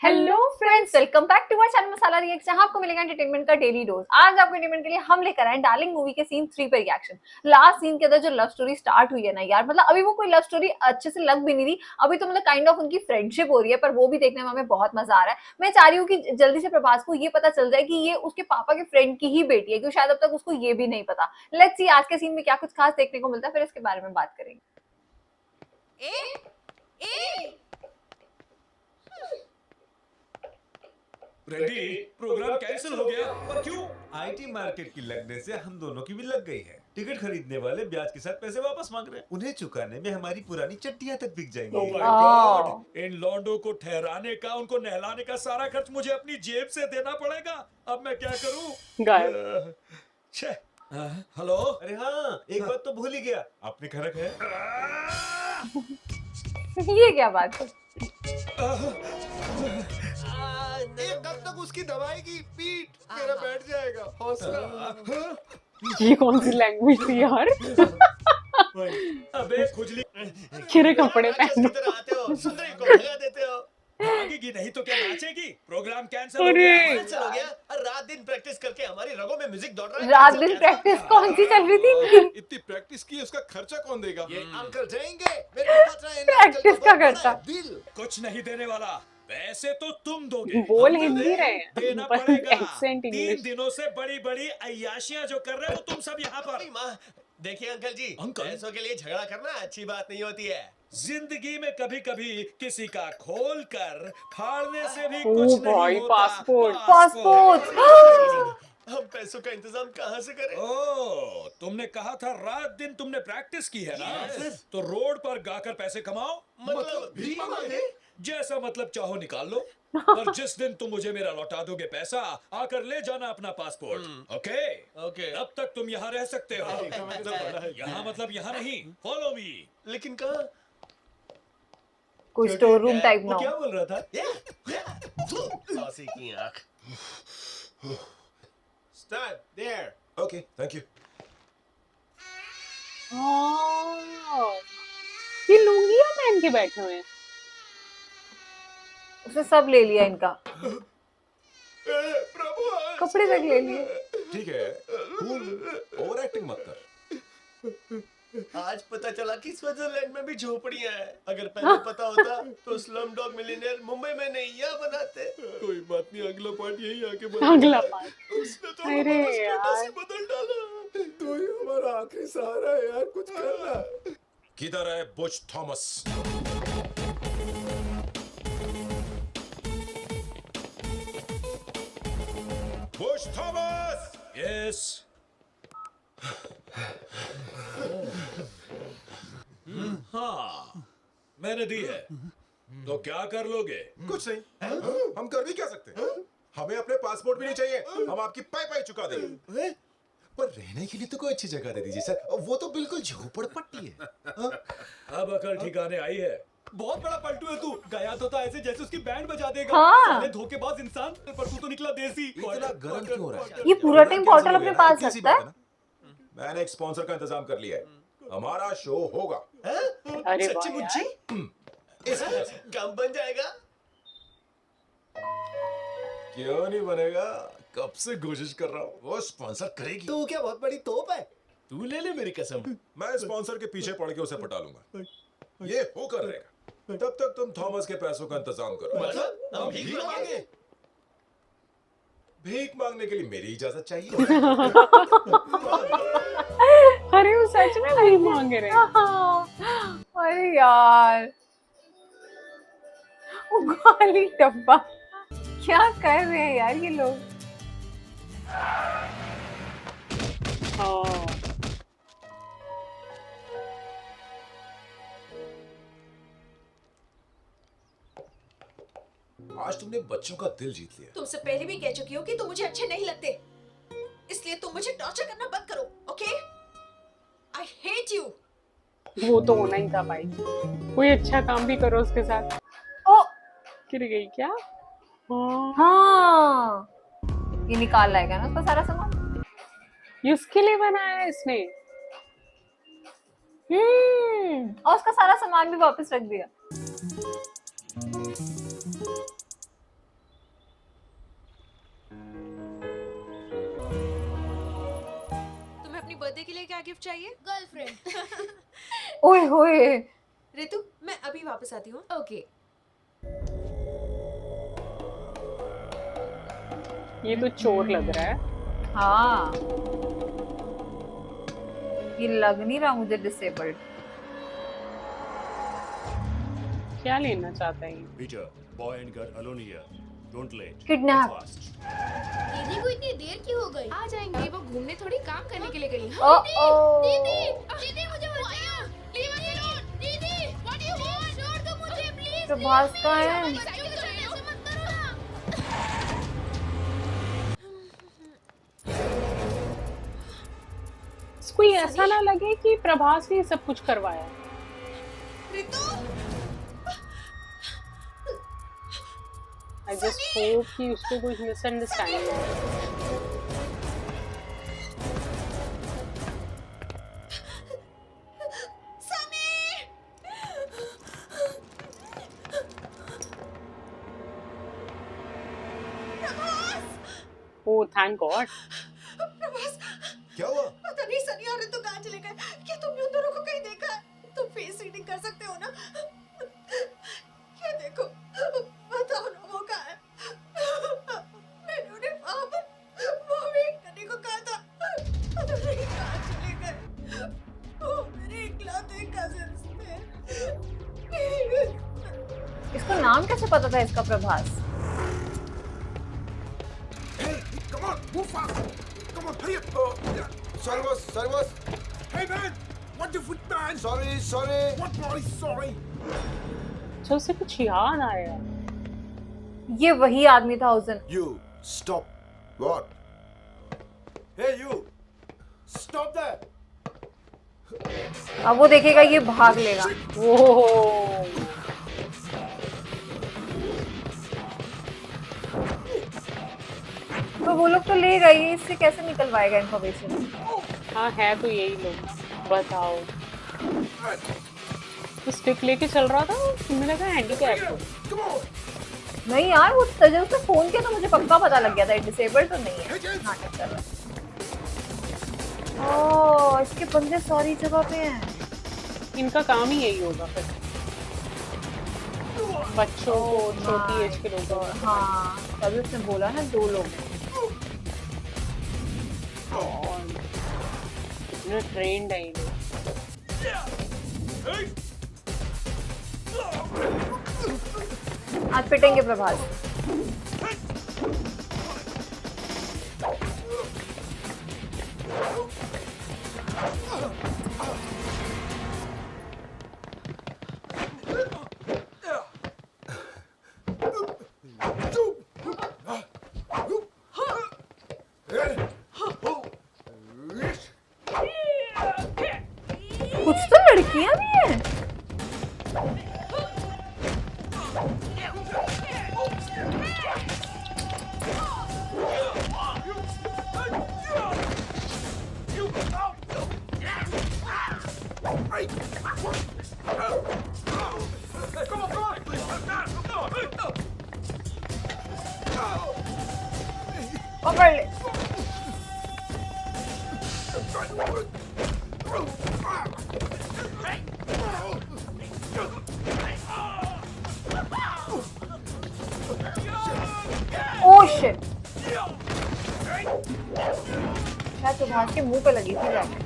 Hello friends, welcome back to our channel Masala React, जहां आपको मिलेगा एंटरटेनमेंट का डेली डोज। आज आपको एंटरटेनमेंट के लिए हम लेकर आए डार्लिंग मूवी के सीन 3 पे रिएक्शन। लास्ट सीन के अंदर जो लव स्टोरी स्टार्ट हुई है ना यार, मतलब अभी वो कोई लव स्टोरी अच्छे से लग भी नहीं रही। अभी तो मतलब काइंड ऑफ उनकी फ्रेंडशिप हो रही है, पर वो भी देखने में हमें बहुत मजा आ रहा है। मैं चाह रही हूँ कि जल्दी से प्रभास को ये पता चल जाए कि ये उसके पापा के फ्रेंड की ही बेटी है, क्योंकि शायद अब तक उसको ये भी नहीं पता। लेट्स सी आज के सीन में क्या कुछ खास देखने को मिलता है, फिर इसके बारे में बात करेंगे। रेडी, प्रोग्राम कैंसिल हो गया। पर क्यों? आईटी मार्केट की लगने से हम दोनों की भी लग गई है। टिकट खरीदने वाले ब्याज के साथ पैसे वापस मांग रहे हैं। उन्हें चुकाने में हमारी पुरानी चट्टियां तक बिक जाएंगी। Oh my God! इन लौंडों को ठहराने का, उनको नहलाने का सारा खर्च मुझे अपनी जेब से देना पड़ेगा। अब मैं क्या करूं? छे, हेलो। अरे हाँ, एक बात तो भूल ही गया, आपने खरक है। ये क्या बात है? कब तक उसकी दवाई की पीठ मेरा बैठ जाएगा हौसला। ये कौन सी लैंग्वेज थी यार? अबे खुजली, खिरे कपड़े पहनो। आते हो, सुंदरी को भगा देते हो। भागेगी नहीं तो क्या नाचेगी? प्रोग्राम कैंसिल हो अरे गया। कैंसिल हो गया और रात दिन प्रैक्टिस करके हमारी रगों में म्यूजिक दौड़ रहा है। रात दिन प्रैक्टिस कौन सी चल रही थी? इतनी प्रैक्टिस की, उसका खर्चा कौन देगा? ये अंकल देंगे। मेरे को पता है, प्रैक्टिस का खर्चा। बिल कुछ नहीं देने वाला, पैसे तो तुम दोगे। बोल हम हिंदी रहे हैं, देना पर पड़ेगा। accent 3 English। दिनों से बड़ी बड़ी अय्याशियां जो कर रहे हो तुम सब यहाँ पर। माँ, देखिए अंकल जी, अंकल? पैसों के लिए झगड़ा करना अच्छी बात नहीं होती है। जिंदगी में कभी कभी किसी का खोल कर फाड़ने से भी ओ कुछ भाई, नहीं होता। पासपोर्ट। हम पैसों का इंतजाम कहाँ से करें? ओ, तुमने कहा था रात दिन तुमने प्रैक्टिस की है ना? Yes. तो रोड पर गाकर पैसे कमाओ। मतलब भीख मांगे? जैसा मतलब चाहो निकाल लो। पर जिस दिन तुम मुझे मेरा लौटा दोगे पैसा, आकर ले जाना अपना पासपोर्ट। ओके? ओके। तब तक तुम यहाँ रह सकते हो। यहाँ मतलब यहाँ नहीं। Follow me. लेकिन कहाँ? कोई स्टोर रूम टाइप वो ना क्या हो। बोल रहा था? सासी की आँख। Stand there. Okay, thank you. हाँ, ये लुंगियां पहन के बैठे हुए हैं। उसने सब ले लिया इनका, प्रभु, कपड़े तक ले लिए। ठीक है, ओवर एक्टिंग मत कर। आज पता चला कि स्विट्जरलैंड में भी झोपड़ियां हैं। अगर पहले पता होता तो स्लम डॉग मिलियनेयर मुंबई में नहीं यहाँ बनाते। कोई बात नहीं, अगला पार्ट यही आके बना। अगला पार्ट। उसने तो अरे हमारा स्टेटस ही यार। बदल डाला। तू ही हमारा आखिरी सहारा है यार, कुछ करना। किधर है Butch Thomas? Butch Thomas! Yes. हाँ, मैंने दी है। तो क्या कर लोगे? कुछ नहीं, हम कर भी क्या सकते हैं? हमें अपने पासपोर्ट भी नहीं चाहिए, हम आपकी पाई पाई चुका देंगे। पर रहने के लिए तो कोई अच्छी जगह दे दीजिए सर, वो तो बिल्कुल झोपड़पट्टी है। अब अकल ठिकाने आई है। बहुत बड़ा पलटू है तू। गया तो था ऐसे जैसे उसकी बैंड बजा देगा। हाँ। साले धोखेबाज इंसान, पर तू तो निकला देसी। इतना गर्म क्यों हो रहा है? ये पूरा टाइम बॉटल अपने पास कैसी रखता बात है। ना? मैंने एक स्पॉन्सर का इंतजाम कर लिया है, हमारा शो होगा। अरे सच्ची वाह मुच्ची? यार। इस वजह से। काम बन जाएगा। क्यों नहीं बनेगा? कब से कोशिश कर रहा हूँ, वो स्पॉन्सर करेगी। तू क्या बहुत बड़ी तोप है? तू ले ले मेरी कसम। मैं स्पॉन्सर के पीछे पड़ के उसे पटा लूंगा, ये होकर रहेगा। तब तक तुम थॉमस के पैसों का इंतजाम करो। मतलब हम भीख मांगे? भीख मांगने के लिए मेरी इजाजत चाहिए। अरे वो सच में वही मांग रहे हैं। अरे यार, वो गाली डब्बा क्या कर रहे हैं यार ये लोग। हाँ। आज तुमने बच्चों का दिल जीत लिया। तुमसे पहले भी कह चुकी हो कि तुम मुझे अच्छे नहीं लगते, इसलिए तुम मुझे टॉर्चर करना बंद करो, ओके? I hate you. वो तो होना ही था भाई, कोई अच्छा काम भी करो उसके साथ। ओ गिर गई क्या? हाँ, हाँ, ये निकाल लाएगा ना उसका सारा सामान। ये उसके लिए बनाया है इसने। और उसका सारा सामान भी वापस रख दिया। लिए क्या गिफ्ट चाहिए? गर्लफ्रेंड। ओए होए। रितु, मैं अभी वापस आती हूँ। ओके। ये तो चोर लग रहा है। हाँ, ये लग नहीं रहा मुझे डिसेबल्ड। क्या लेना चाहता है ये? Peter, boy and girl alone here. Don't late. Kidnap. Come fast. दीदी को इतनी देर क्यों हो गई? आ जाएंगे, वो घूमने थोड़ी काम करने के लिए गई हैं। ओ दीदी मुझे बचाओ। Leave us alone. दीदी, व्हाट डू यू वांट? छोड़ दो मुझे प्लीज। प्रभास कहाँ है? साइकिल चलाने ऐसे मत करो ना। इसको ये ऐसा ना लगे कि प्रभास ने सब कुछ करवाया। रितु, आई जस्ट होप कि उसको कुछ मिसअंडरस्टैंडिंग है। Sunny! Prabhas! Oh thank God. Prabhas, क्या हुआ? पता नहीं सनी और रितु कहाँ चले गए। क्या तुमने उन दोनों को कहीं देखा है? तुम फेस रीडिंग कर सकते हो ना? क्या देखो, बताओ ना वो कहाँ है? मैंने उन्हें वहाँ पर वेट करने को कहा था। पता नहीं कहाँ चले गए। वो मेरे इकलौते कजिन्स थे। इसको नाम कैसे पता था इसका Prabhas? Hey, come on, move fast. Come on, hurry up. Sorry, boss. Sorry, boss. Hey, man. What the foot, man? Sorry, sorry. What boy? Sorry. अच्छा उसे कुछ याद आया। ये वही आदमी था उस दिन। You stop. What? Hey, you. Stop that. अब वो देखेगा ये भाग लेगा। ओह तो वो लोग तो ले गए, इससे कैसे निकलवाएगा इंफॉर्मेशन? हाँ है तो यही लोग। बताओ तो स्टिक लेके चल रहा था, मुझे लगा हैंडीकैप है। Come on. नहीं यार, वो जब उसने फोन किया तो मुझे पक्का पता लग गया था डिसेबल्ड तो नहीं है। नाटक कर रहा है। ओह, इसके बंदे सारी जगह पे हैं। इनका काम ही यही होगा फिर, बच्चों को छोटी एज के लोगों को। हाँ, तभी उसने बोला ना 2 लोग हैं। ट्रेंड है ये लोग। आज पिटेंगे प्रभास। कुछ तो लड़कियां भी हैं। पकड़ ले। ओह शिट, शायद सुभाष के मुंह पे लगी थी जाके।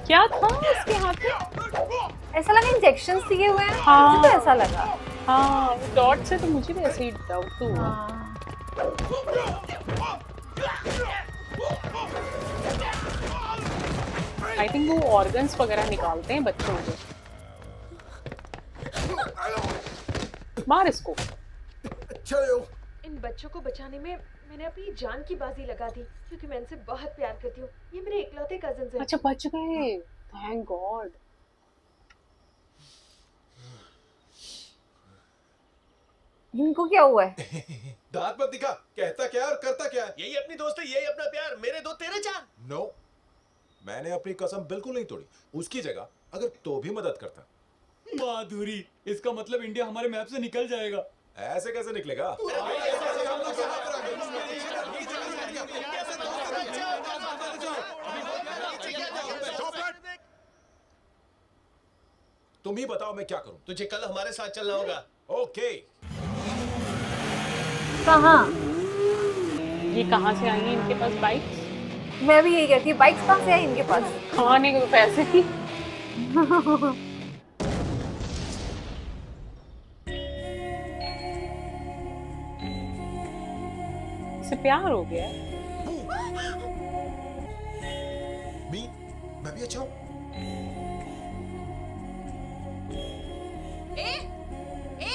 क्या था उसके हाथ में? ऐसा लगा इंजेक्शन दिए हुए हैं। हाँ। मुझे तो ऐसा लगा। हाँ डॉट से तो मुझे भी ऐसे ही डाउट तो हुआ। हाँ। आई थिंक वो ऑर्गन्स वगैरह निकालते हैं बच्चों के। मार इसको। चलो। इन बच्चों को बचाने में मैंने अपनी जान की बाजी लगा दी, क्योंकि मैं इनसे बहुत प्यार करती हूँ। ये मेरे इकलौते कजिन्स हैं। अच्छा बच गए, थैंक गॉड। इनको क्या हुआ है? दांत मत दिखा, कहता क्या और करता क्या है? यही अपनी दोस्त है, यही अपना प्यार, मेरे दो तेरे जान। नो, मैंने अपनी कसम बिल्कुल नहीं तोड़ी। उसकी जगह अगर तो भी मदद करता। माधुरी, इसका मतलब इंडिया हमारे मैप से निकल जाएगा। ऐसे कैसे निकलेगा? तुम ही बताओ मैं क्या करूं? तुझे कल हमारे साथ चलना होगा। ओके। कहाँ? ये कहाँ से आई है इनके पास बाइक? मैं भी यही कहती हूँ, बाइक्स कहाँ से आई इनके पास? खाने को पैसे ही। से प्यार हो गया। मैं भी अच्छा हूं। ए ए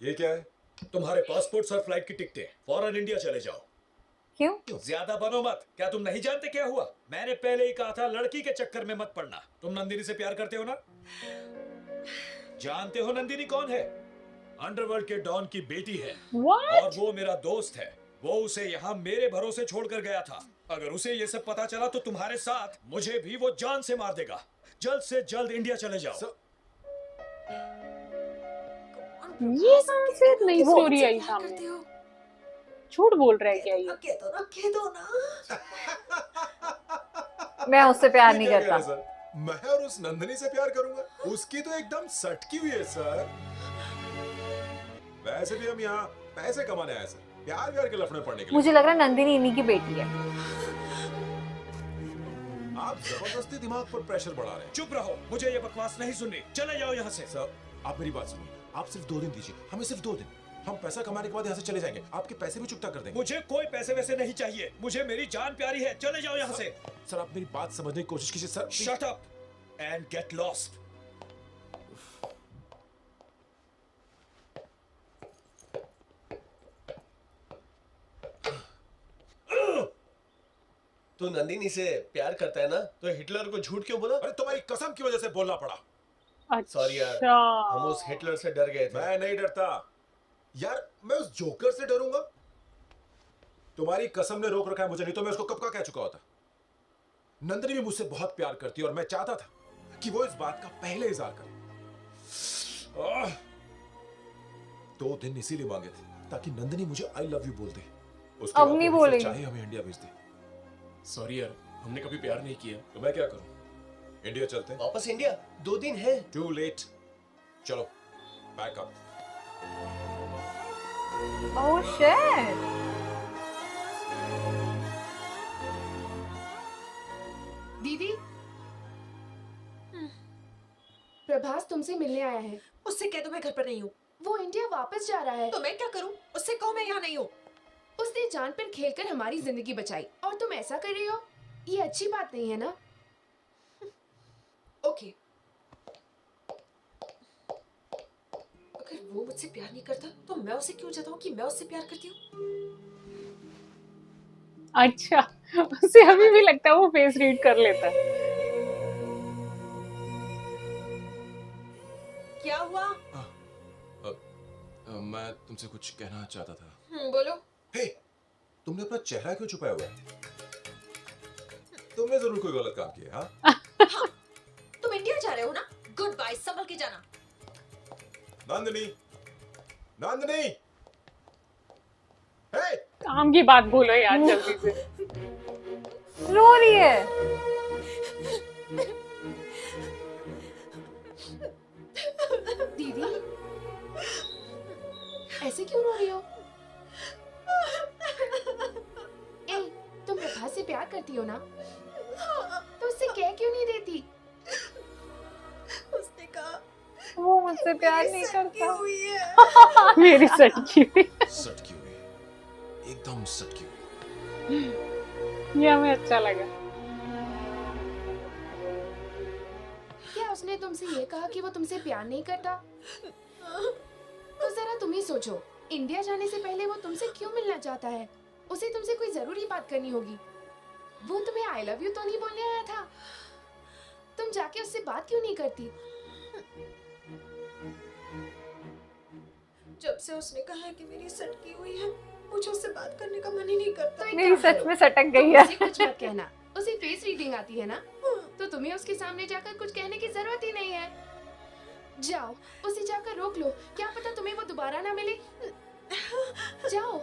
ये क्या है? तुम्हारे पासपोर्ट्स और फ्लाइट की टिकटें, फौरन इंडिया चले जाओ। क्यों? ज्यादा बनो मत। क्या तुम नहीं जानते क्या हुआ? मैंने पहले ही कहा था लड़की के चक्कर में मत पड़ना। तुम नंदिनी से प्यार करते हो ना? जानते हो नंदिनी कौन है? अंडरवर्ल्ड के डॉन की बेटी है। What? और वो मेरा दोस्त है। वो उसे यहाँ मेरे भरोसे छोड़कर गया था। अगर उसे ये सब पता चला तो तुम्हारे साथ मुझे भी वो जान से मार देगा। जल्द से जल्द इंडिया चले जाओ। ये कहाँ से नई स्टोरी आई क्या सामने? करते हो? झूठ बोल रहा है क्या ये? कह दो ना। मैं उससे प्यार नहीं ये क्या कह करता। रहे सर? मैं और उस नंदिनी से प्यार करूंगा? उसकी तो एकदम सटकी हुई है सर। वैसे भी हम यहाँ पैसे कमाने आए सर, प्यार व्यार के लफड़े पड़ने के लिए। मुझे लग रहा है नंदिनी इन्हीं की बेटी है। आप जबरदस्ती दिमाग पर प्रेशर बढ़ा रहे हैं। चुप रहो, मुझे ये बकवास नहीं सुननी। चले जाओ यहाँ से। सर आप मेरी बात सुनिए, आप सिर्फ 2 दिन दीजिए, हमें सिर्फ 2 दिन। हम पैसा कमाने के बाद यहाँ से चले जाएंगे, आपके पैसे भी चुकता कर देंगे। मुझे कोई पैसे वैसे नहीं चाहिए। मुझे मेरी जान प्यारी है। चले जाओ यहाँ से। सर आप मेरी बात समझने की कोशिश कीजिए sir. Shut up and get lost. तू नंदिनी से प्यार करता है ना, तो हिटलर को झूठ क्यों बोला? अरे तुम्हारी कसम की वजह से बोलना पड़ा। Sorry यार, अच्छा। हम उस हिटलर से डर गए थे। मैं नहीं डरता यार, मैं उस जोकर से डरूंगा? तुम्हारी कसम ने रोक रखा है मुझे, नहीं तो मैं उसको कब का कह चुका होता। नंदिनी भी मुझसे बहुत प्यार करती है और मैं चाहता था कि वो इस बात का पहले इजहार करे। 2 दिन इसीलिए मांगे थे ताकि नंदिनी मुझे आई लव यू बोल दे। उसके अब बाद नहीं वो बोलेगी। चाहे हमें इंडिया भेज दे। सॉरी यार, हमने कभी प्यार नहीं किया। तो मैं क्या करूं? इंडिया चलते हैं? वापस इंडिया? 2 दिन है। Too late. चलो बैक अप। Oh shit. दीदी, प्रभास तुमसे मिलने आया है। उससे कह दो मैं घर पर नहीं हूँ। वो इंडिया वापस जा रहा है। तो मैं क्या करूँ? उससे कहो मैं यहाँ नहीं हूँ। उसने जान पर खेलकर हमारी जिंदगी बचाई और तुम ऐसा कर रही हो? ये अच्छी बात नहीं है ना? ओके, अगर वो मुझसे प्यार नहीं करता तो मैं उसे क्यों जताऊं कि मैं उससे प्यार करती हूँ? अच्छा, उसे अभी भी लगता है वो फेस रीड कर लेता है। क्या हुआ? मैं तुमसे कुछ कहना चाहता था। बोलो। हे, तुमने अपना चेहरा क्यों छुपाया हुआ है? तुमने जरूर कोई गलत काम किया है, हाँ? तुम इंडिया जा रहे हो ना? गुड बाय, संभल के जाना। नंदिनी, नंदिनी, हे, काम की बात बोलो यार जल्दी से। रो रही है। दीदी, ऐसे क्यों रो रही हो? ए, तुम प्रभास से प्यार करती हो ना? तो उससे कह क्यों नहीं देती? उसने कहा वो मुझसे प्यार नहीं सटकी करता। हुई है। मेरी सटकी हुई। सटकी हुई, एकदम सटकी हुई। ये हमें अच्छा लगा। क्या उसने तुमसे ये कहा कि वो तुमसे प्यार नहीं करता? तो जरा तुम ही सोचो, इंडिया जाने से पहले वो तुमसे क्यों मिलना चाहता है? उसे तुमसे कोई जरूरी बात करनी होगी। वो तुम्हें आई लव यू तो नहीं बोलने आया था? तुम जाके उससे बात क्यों नहीं करती? जब से उसने कहा है कि मेरी सटकी हुई है, मुझे उससे बात करने का मन ही नहीं करता। तो एक मेरी काम सच करो, में सटक तुम गई है। उसे कुछ मत कहना। उसे फेस रीडिंग आती है ना, तो तुम्हें उसके सामने जाकर कुछ कहने की जरूरत ही नहीं है। जाओ, उसे जाकर रोक लो, क्या पता तुम्हें वो दोबारा ना मिले। जाओ।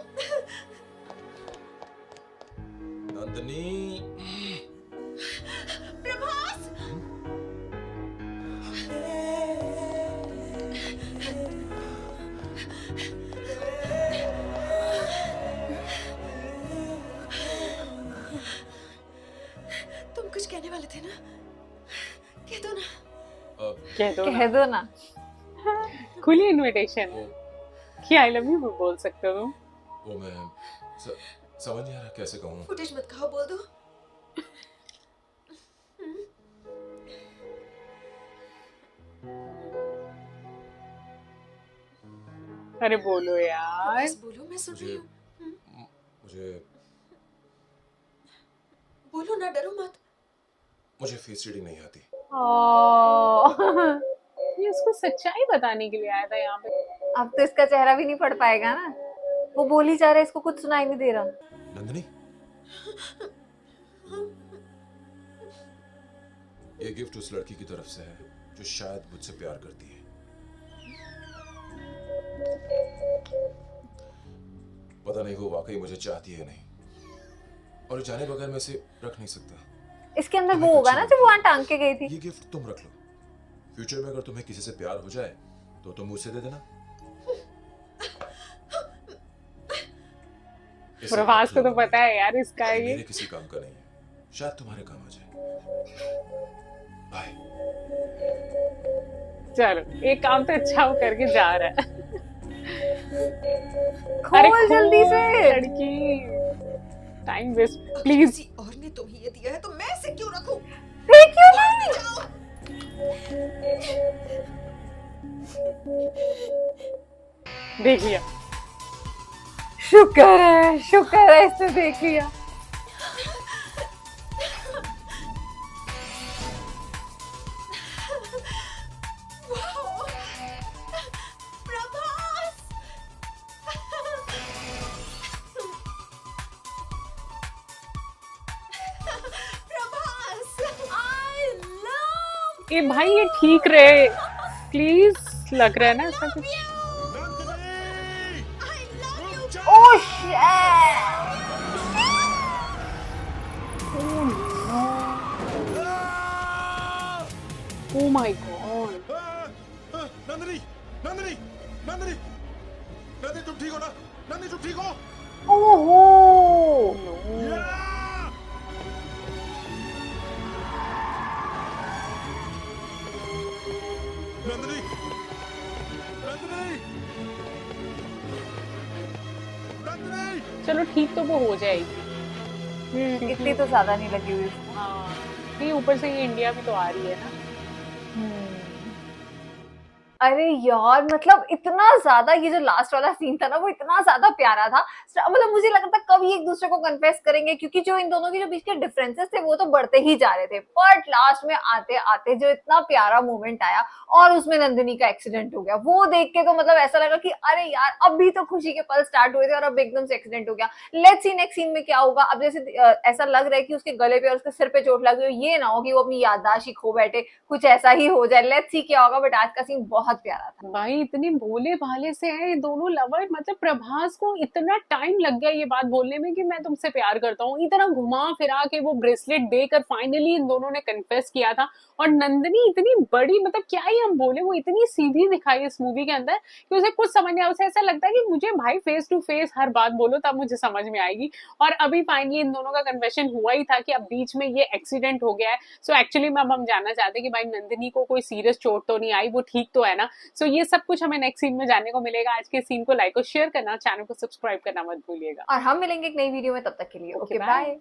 नंदिनी, प्रभास, तुम कुछ कहने वाले थे ना? कह दो ना। कह दो कह दो ना। खुली इनविटेशन वो कि आई लव यू बोल सकते हो तुम। वो मैं समझ नहीं आ रहा कैसे कहूँ। फुटेज मत खाओ, बोल दो। अरे बोलो यार। प्रभास बोलो, मैं सुन रही मुझे हूँ। मुझे बोलो ना, डरो मत। मुझे फेस रीडिंग नहीं आती। ये उसको सच्चाई बताने के लिए आया था यहाँ पे। अब तो इसका चेहरा भी नहीं पढ़ पाएगा ना, वो बोल ही जा रहा है, इसको कुछ सुनाई नहीं दे रहा। नंदिनी, ये गिफ्ट उस लड़की की तरफ से है जो शायद मुझसे प्यार करती है। पता नहीं वो वाकई मुझे चाहती है नहीं, और जाने बगैर मैं इसे रख नहीं सकता। इसके अंदर वो होगा ना जो वहां टांग के गई थी। ये गिफ्ट तुम रख लो। फ्यूचर में अगर तुम्हें किसी से प्यार हो जाए तो तुम मुझसे दे देना। इसे प्रभास को रख तो लो। पता है यार इसका ये। मेरे किसी काम का नहीं है, शायद तुम्हारे काम आ जाए। बाय। चलो एक काम तो अच्छा वो करके जा रहा है। खोल जल्दी से। लड़की टाइम वेस्ट प्लीज। किसी और ने तुम्हें ये दिया है तो मैं इसे क्यों रखूं? क्यों नहीं? जाओ। देख लिया। शुक्र है इसने देख लिया। Wow, Prabhas. Prabhas, I love ए भाई ये ठीक रहे प्लीज। लग रहा है ना ऐसा कुछ। I love you। Oh shit. Oh my God. Nandini, Nandini, Nandini, Nandini तुम ठीक हो ना? नंदिनी तुम ठीक हो? ओहो। नंदिनी, नंदिनी, नंदिनी। चलो ठीक तो वो हो जाएगी। इतनी तो ज्यादा नहीं लगी हुई इसको। हाँ ये ऊपर से ये इंडिया भी तो आ रही है ना। अरे यार मतलब इतना ज्यादा ये जो लास्ट वाला सीन था ना वो इतना ज्यादा प्यारा था। मतलब मुझे लगा था कब ये एक दूसरे को कन्फेस करेंगे, क्योंकि जो इन दोनों के जो बीच के डिफरेंसेस थे वो तो बढ़ते ही जा रहे थे। बट लास्ट में आते आते जो इतना प्यारा मोमेंट आया और उसमें नंदिनी का एक्सीडेंट हो गया, वो देख के तो मतलब ऐसा लगा कि अरे यार अभी तो खुशी के पल स्टार्ट हुए थे और अब एकदम से एक्सीडेंट हो गया। लेट्स सी नेक्स्ट सीन में क्या होगा। अब जैसे ऐसा लग रहा है कि उसके गले पे और उसके सिर पे चोट लगी हो, ये ना हो कि वो अपनी याददाश्त ही खो बैठे, कुछ ऐसा ही हो जाए। लेट्स सी क्या होगा। बट आज का सीन बहुत प्यारा था। भाई इतने भोले भाले से हैं ये दोनों लवर। मतलब प्रभास को इतना टाइम लग गया ये बात बोलने में कि मैं तुमसे प्यार करता हूँ। इतना घुमा फिरा के वो ब्रेसलेट देकर फाइनली इन दोनों ने कन्फेस किया था। और नंदिनी इतनी बड़ी, मतलब क्या ही हम बोले, वो इतनी सीधी दिखाई इस मूवी के अंदर कि उसे कुछ समझ नहीं आया। उसे ऐसा लगता है कि मुझे भाई फेस टू फेस हर बात बोलो तब मुझे समझ में आएगी। और अभी फाइनली इन दोनों का कन्फेशन हुआ ही था कि अब बीच में ये एक्सीडेंट हो गया है। सो एक्चुअली में अब हम जानना चाहते हैं कि भाई नंदिनी को कोई सीरियस चोट तो नहीं आई, वो ठीक तो है ना। सो ये सब कुछ हमें नेक्स्ट सीन में जानने को मिलेगा। आज के सीन को लाइक और शेयर करना, चैनल को सब्सक्राइब करना मत भूलिएगा। और हम मिलेंगे एक नई वीडियो में, तब तक के लिए ओके बाय।